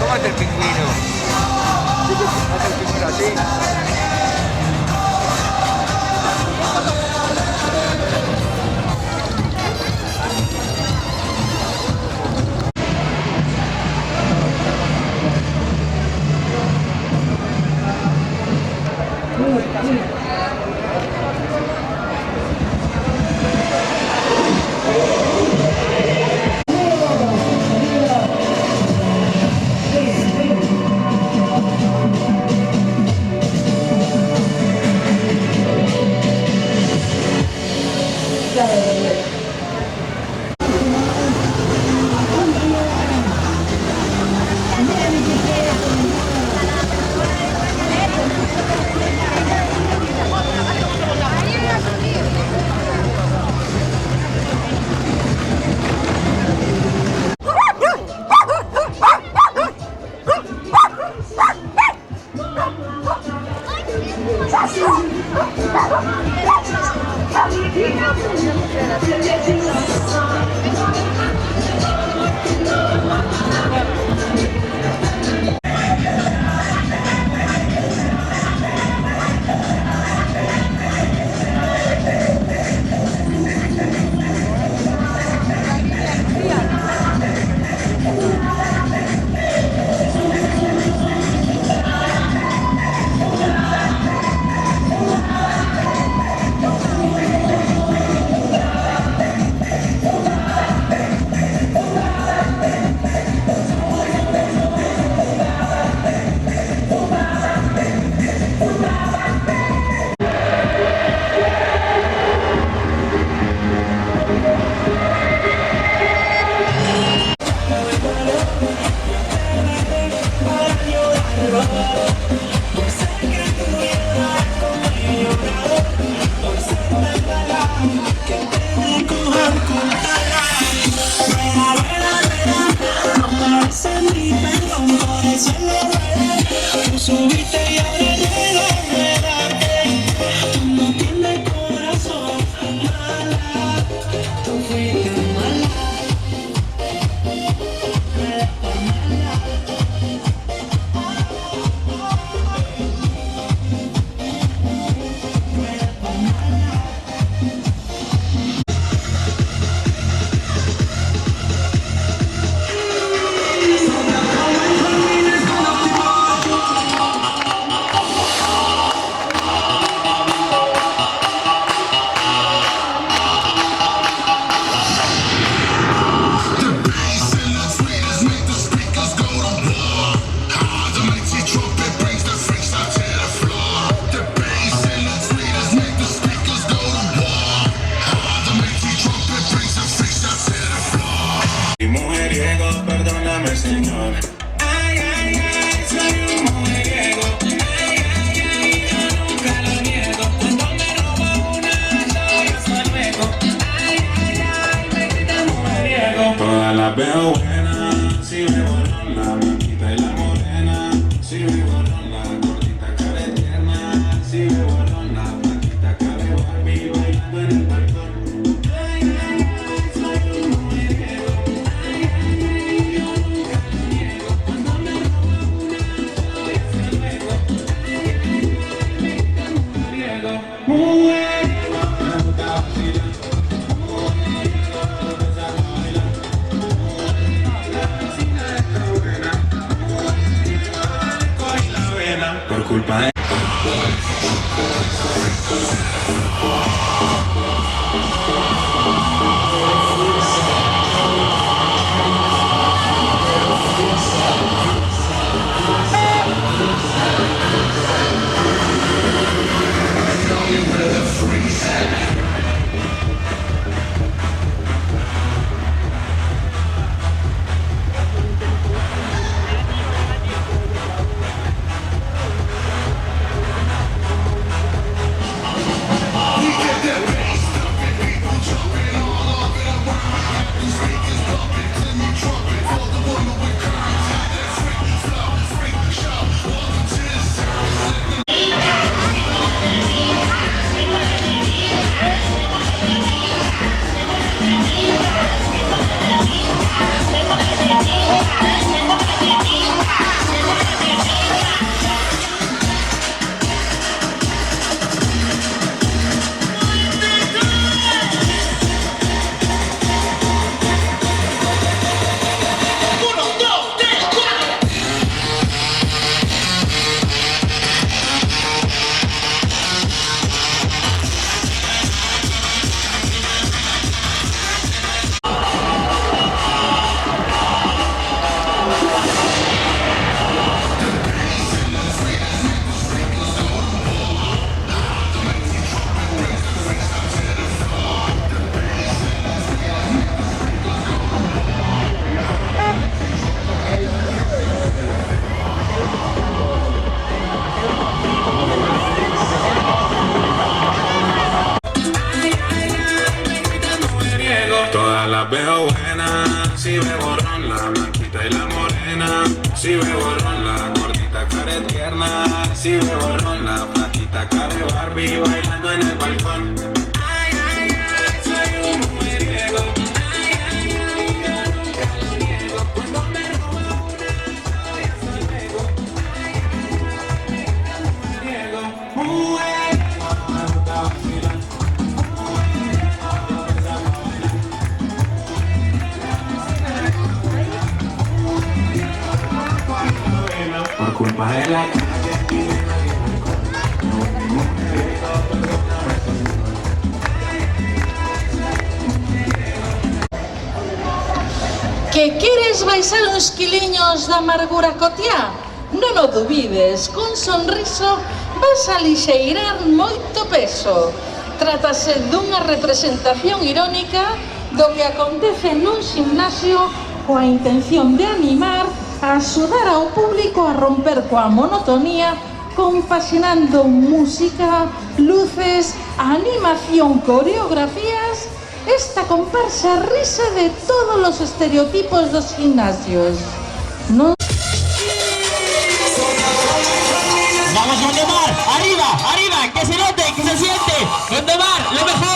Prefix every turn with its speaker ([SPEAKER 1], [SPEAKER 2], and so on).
[SPEAKER 1] ¿Cómo es el pingüino? ¿Hace el pingüino así?
[SPEAKER 2] Todas las veo buenas, si me borran la blanquita y la morena, si me borran la gordita cara tierna, si me borran la blanquita cara de Barbie bailando en el balcón. Ay, ay, ay, soy un mujeriego. Ay, ay, ay, yo nunca lo niego. Cuando me roba una, soy hasta luego. Ay, ay, ay, me gusta mujeriego. Mujeriego, me gusta vacilar. Por culpa de ve borrón, la gordita care tierna. Si ve borrón, la flaquita care Barbie bailando en el balcón. Ay, ay, ay, soy un mujeriego. Ay, ay, ay, yo nunca lo niego. Cuando me roba una, todavía soy luego. Ay, ay, ay, mujeriego. Mujeriego, me gusta vacilar. Por culpa de la
[SPEAKER 3] Que queres baixar uns quiliños da amargura cotiá? Non o dubides, cun sonriso vas a lixeirar moito peso. Trátase dunha representación irónica do que acontece nun gimnasio coa intención de animar, a axudar ao público a romper coa monotonía, compaxinando música, luces, animación, coreografías. Esta comparsa risa de todos los estereotipos dos gimnasios. No...
[SPEAKER 4] Vamos, Gondomar, arriba, arriba, que se note, que se siente. Gondomar, lo mejor.